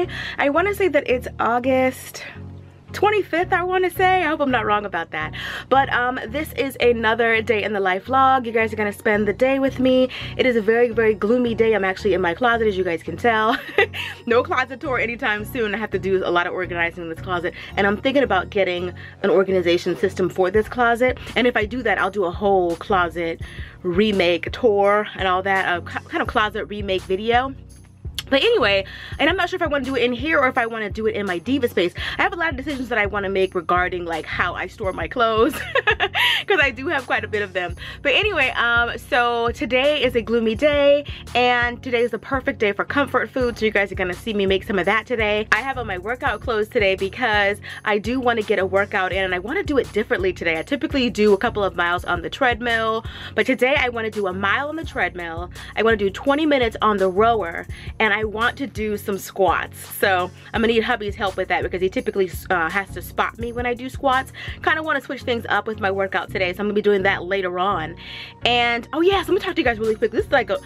today. I want to say that it's August 25th, I want to say. I hope I'm not wrong about that. But this is another day in the life vlog. You guys are going to spend the day with me. It is a very, very gloomy day. I'm actually in my closet, as you guys can tell. No closet tour anytime soon. I have to do a lot of organizing in this closet. And I'm thinking about getting an organization system for this closet. And if I do that, I'll do a whole closet remake tour and all that. A kind of closet remake video. But anyway, and I'm not sure if I want to do it in here or if I want to do it in my diva space. I have a lot of decisions that I want to make regarding like how I store my clothes because I do have quite a bit of them. But anyway, so today is a gloomy day and today is the perfect day for comfort food. So you guys are going to see me make some of that today. I have on my workout clothes today because I do want to get a workout in and I want to do it differently today. I typically do a couple of miles on the treadmill, but today I want to do a mile on the treadmill. I want to do 20 minutes on the rower and I want to do some squats. So I'm gonna need hubby's help with that because he typically has to spot me when I do squats. Kind of want to switch things up with my workout today, so I'm gonna be doing that later on. And oh yes, let me talk to you guys really quick. This is like a,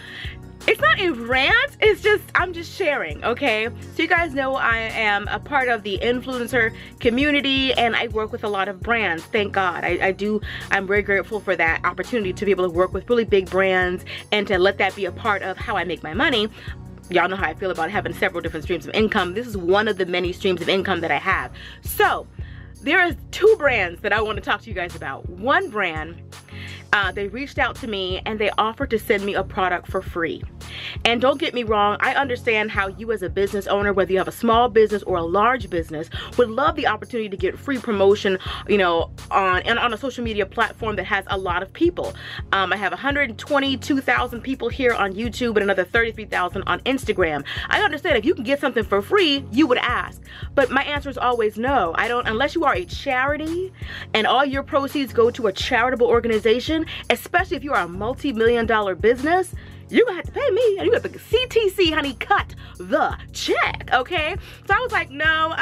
it's not a rant, it's just, I'm just sharing, okay? So you guys know I am a part of the influencer community and I work with a lot of brands, thank God. I'm very grateful for that opportunity to be able to work with really big brands and to let that be a part of how I make my money. Y'all know how I feel about having several different streams of income. This is one of the many streams of income that I have. So there is two brands that I want to talk to you guys about. One brand, they reached out to me and they offered to send me a product for free. And don't get me wrong, I understand how you as a business owner, whether you have a small business or a large business, would love the opportunity to get free promotion, you know, on a social media platform that has a lot of people. I have 122,000 people here on YouTube and another 33,000 on Instagram. I understand if you can get something for free, you would ask. But my answer is always no. I don't, unless you are a charity and all your proceeds go to a charitable organization, especially if you are a multi-million-dollar business, you're gonna have to pay me and you have to CTC, honey, cut the check, okay? So I was like, no,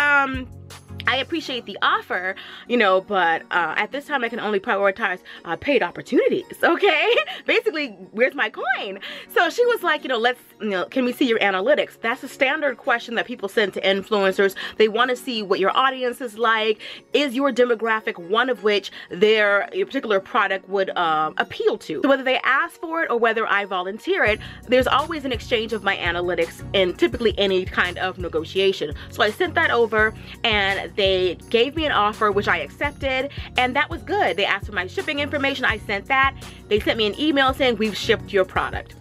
I appreciate the offer, you know, but at this time I can only prioritize paid opportunities, okay? Basically, where's my coin? So she was like, you know, can we see your analytics? That's a standard question that people send to influencers. They want to see what your audience is like. Is your demographic one of which your particular product would appeal to? So whether they ask for it or whether I volunteer it, there's always an exchange of my analytics in typically any kind of negotiation. So I sent that over and they gave me an offer which I accepted and that was good. They asked for my shipping information, I sent that. They sent me an email saying we've shipped your product.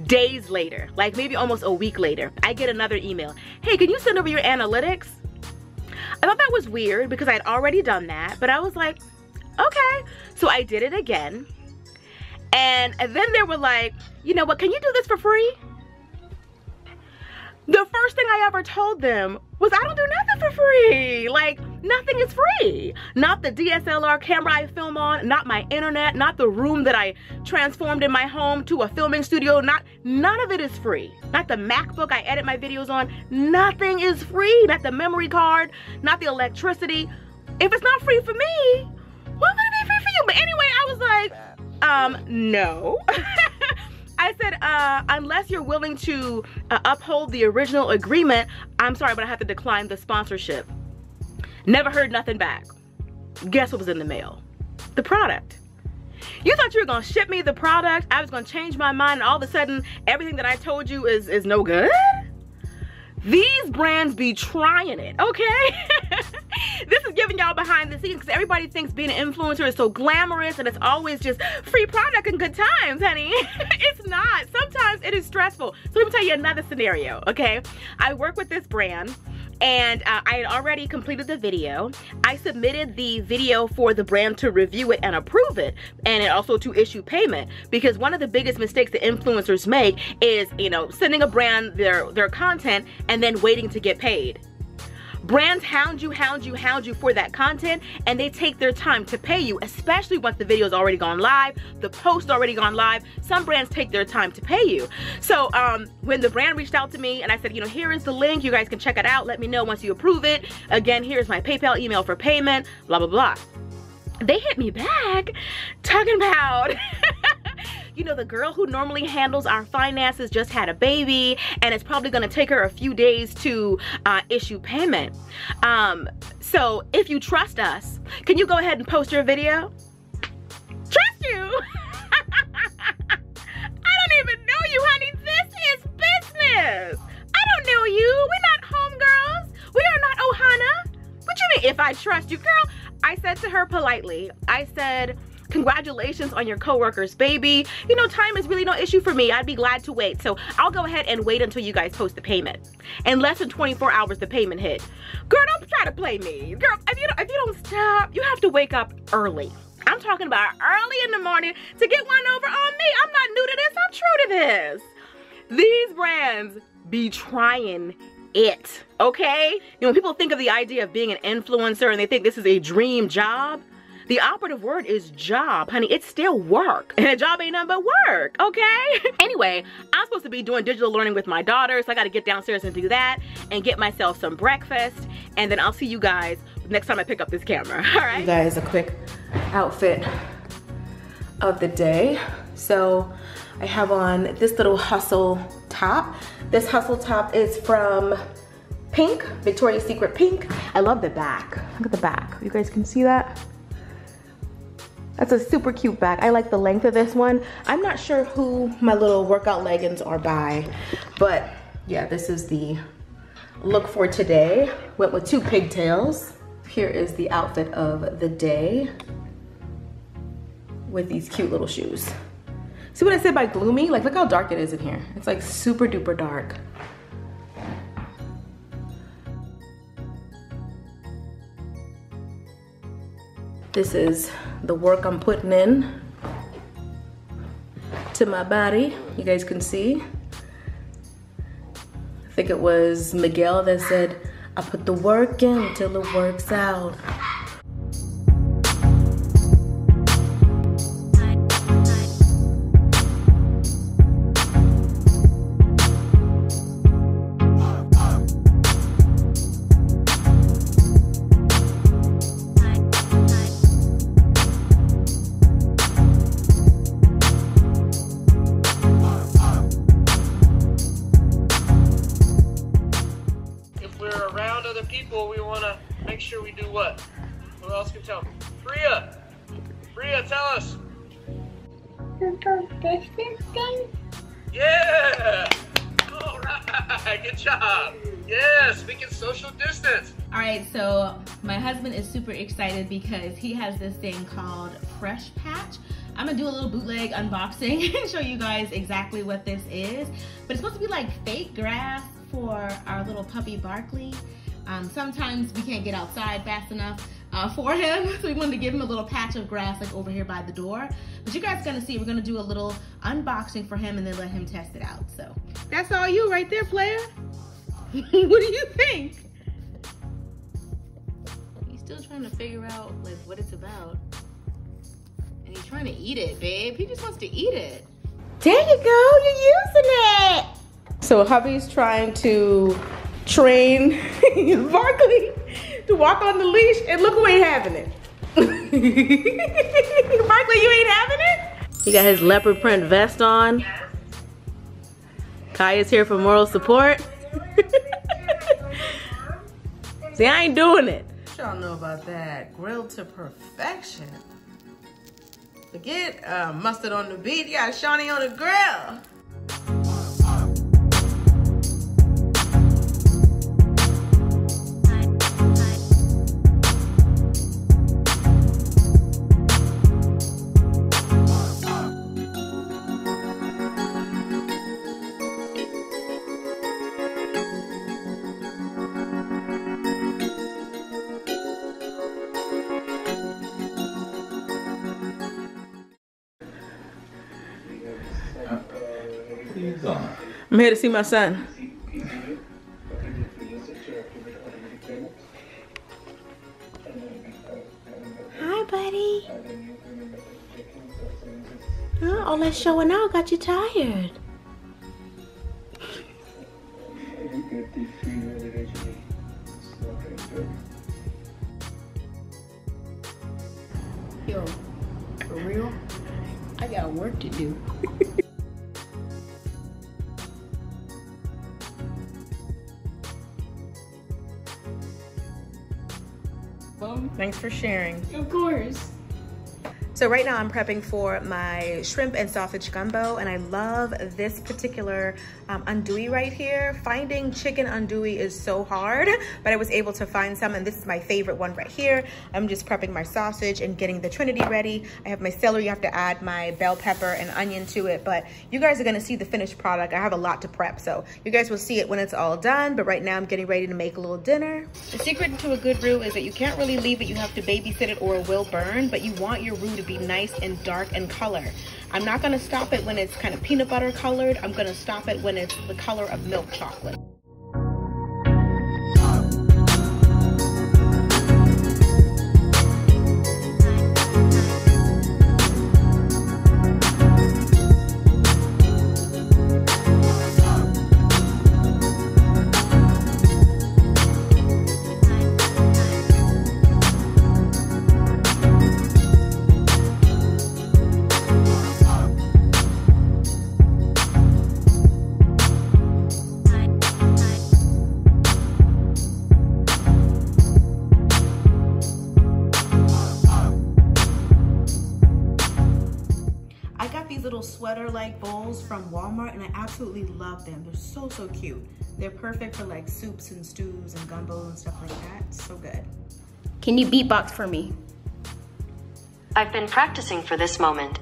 Days later, like maybe almost a week later, I get another email. Hey, can you send over your analytics? I thought that was weird because I'd already done that, but I was like, okay. So I did it again. And then they were like, you know what, can you do this for free? The first thing I ever told them was I don't do nothing for free. Like, nothing is free. Not the DSLR camera I film on, not my internet, not the room that I transformed in my home to a filming studio. None of it is free. Not the MacBook I edit my videos on. Nothing is free. Not the memory card, not the electricity. If it's not free for me, what's gonna be free for you? But anyway, I was like, no. I said, unless you're willing to uphold the original agreement, I'm sorry, but I have to decline the sponsorship. Never heard nothing back. Guess what was in the mail? The product. You thought you were gonna ship me the product, I was gonna change my mind, and all of a sudden, everything that I told you is no good? These brands be trying it, okay? This is giving y'all behind the scenes because everybody thinks being an influencer is so glamorous and it's always just free product and good times, honey. It's not. Sometimes it is stressful. So let me tell you another scenario, okay? I work with this brand and I had already completed the video. I submitted the video for the brand to review it and approve it, and also to issue payment, because one of the biggest mistakes that influencers make is, you know, sending a brand their content and then waiting to get paid. Brands hound you for that content, and they take their time to pay you, especially once the video's already gone live, the post's already gone live. Some brands take their time to pay you. So when the brand reached out to me and I said, you know, here is the link, you guys can check it out, let me know once you approve it. Again, here's my PayPal email for payment, blah, blah, blah. They hit me back talking about you know, the girl who normally handles our finances just had a baby, and it's probably gonna take her a few days to issue payment. So if you trust us, can you go ahead and post your video? Trust you? I don't even know you, honey. This is business. I don't know you. We're not homegirls. We are not Ohana. What you mean, if I trust you? Girl, I said to her politely, I said, congratulations on your coworker's baby. You know, time is really no issue for me. I'd be glad to wait. So I'll go ahead and wait until you guys post the payment. In less than 24 hours, the payment hit. Girl, don't try to play me. Girl, if you don't stop, you have to wake up early. I'm talking about early in the morning to get one over on me. I'm not new to this, I'm true to this. These brands be trying it, okay? You know, when people think of the idea of being an influencer and they think this is a dream job, the operative word is job, honey. It's still work. And a job ain't nothing but work, okay? Anyway, I'm supposed to be doing digital learning with my daughter, so I gotta get downstairs and do that and get myself some breakfast. And then I'll see you guys next time I pick up this camera, all right? You guys, a quick outfit of the day. So I have on this little hustle top. This hustle top is from Pink, Victoria's Secret Pink. I love the back. Look at the back. You guys can see that? That's a super cute back. I like the length of this one. I'm not sure who my little workout leggings are by, but yeah, this is the look for today. Went with 2 pigtails. Here is the outfit of the day with these cute little shoes. See what I said by gloomy? Like, look how dark it is in here. It's like super duper dark. This is the work I'm putting in to my body. You guys can see. I think it was Miguel that said, I put the work in till it works out. We want to make sure we do what? Who else can tell me? Bria, tell us. Social distancing? Yeah! All right, good job. Yeah, speaking social distance. All right, so my husband is super excited because he has this thing called Fresh Patch. I'm gonna do a little bootleg unboxing and show you guys exactly what this is. But it's supposed to be like fake grass for our little puppy Barkley. Sometimes we can't get outside fast enough for him, so we wanted to give him a little patch of grass like over here by the door. But you guys are gonna see, we're gonna do a little unboxing for him and then let him test it out. So that's all you right there, player. What do you think? He's still trying to figure out like what it's about. And he's trying to eat it, babe. He just wants to eat it. There you go, you're using it. So hubby's trying to train Barkley to walk on the leash, and look who ain't having it. Barkley, you ain't having it? He got his leopard print vest on. Yes. Kaya's here for moral support. See, I ain't doing it. What y'all know about that? Grilled to perfection. Forget mustard on the beat, you got Shawnee on the grill. I'm here to see my son. Hi, buddy. Huh? All that showing out got you tired. Yo, for real? I got work to do. Thanks for sharing. Of course. So right now I'm prepping for my shrimp and sausage gumbo, and I love this particular andouille right here. Finding chicken andouille is so hard, but I was able to find some, and this is my favorite one right here. I'm just prepping my sausage and getting the trinity ready. I have my celery. You have to add my bell pepper and onion to it, but you guys are gonna see the finished product. I have a lot to prep, so you guys will see it when it's all done, but right now I'm getting ready to make a little dinner. The secret to a good roux is that you can't really leave it. You have to babysit it or it will burn, but you want your roux to be nice and dark in color. I'm not gonna stop it when it's kind of peanut butter colored. I'm gonna stop it when it's the color of milk chocolate. Sweater-like bowls from Walmart, and I absolutely love them. They're so cute. They're perfect for like soups and stews and gumbo and stuff like that. It's so good. Can you beatbox for me? I've been practicing for this moment.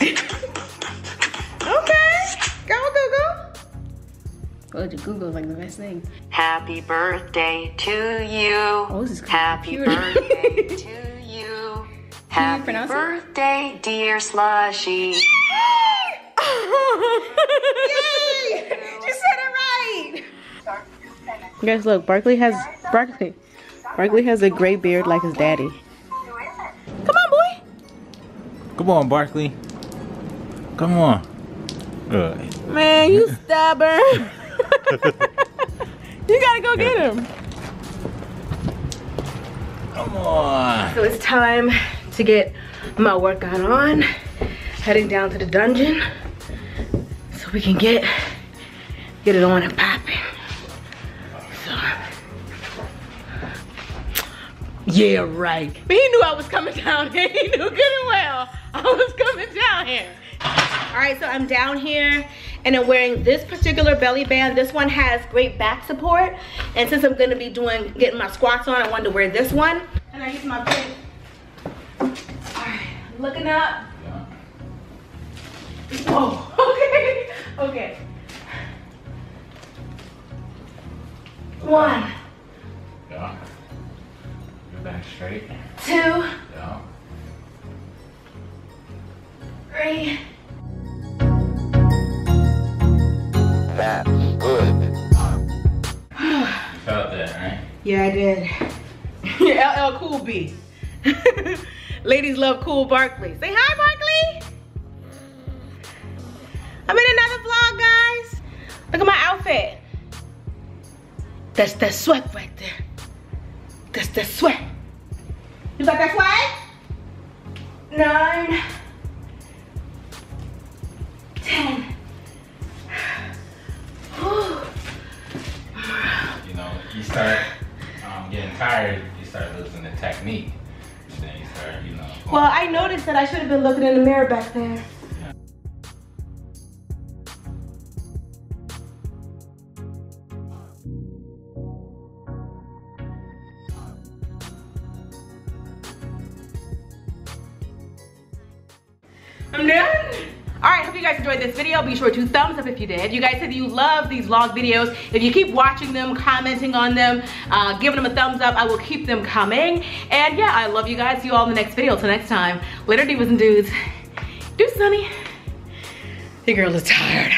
Okay, go Google. Go to Google is like the best thing. Happy birthday to you. Oh, this is Happy computer. birthday to you. Happy pronounce it? birthday, dear Slushy. Yay! You said it right. You guys look, Barkley has a gray beard like his daddy. Come on, boy. Come on, Barkley. Come on. Man, you stubborn. You gotta go get him. Come on. So it's time to get my workout on. Heading down to the dungeon so we can get it on and popping. So, yeah, right. But he knew I was coming down here. He knew good and well I was coming down here. All right, so I'm down here and I'm wearing this particular belly band. This one has great back support. And since I'm gonna be getting my squats on, I wanted to wear this one. And I use my big. All right, looking up. Whoa, okay, okay. 1. Yeah. Your back straight. 2. Yeah. 3. That's good. You felt that, right? Yeah, I did. LL Cool B. Ladies love Cool Barkley. Say hi, Barkley. I'm in another vlog, guys. Look at my outfit. That's that sweat right there. That's that sweat. You got that sweat? 9, 10. You know, you start getting tired, you start losing the technique. And then you start, you know. Well, I noticed that I should have been looking in the mirror back there. I'm done. All right, hope you guys enjoyed this video. Be sure to thumbs up if you did. You guys said you love these vlog videos. If you keep watching them, commenting on them, giving them a thumbs up, I will keep them coming. And yeah, I love you guys. See you all in the next video. Till next time. Later, divas and dudes. Deuces, honey. Your girl is tired.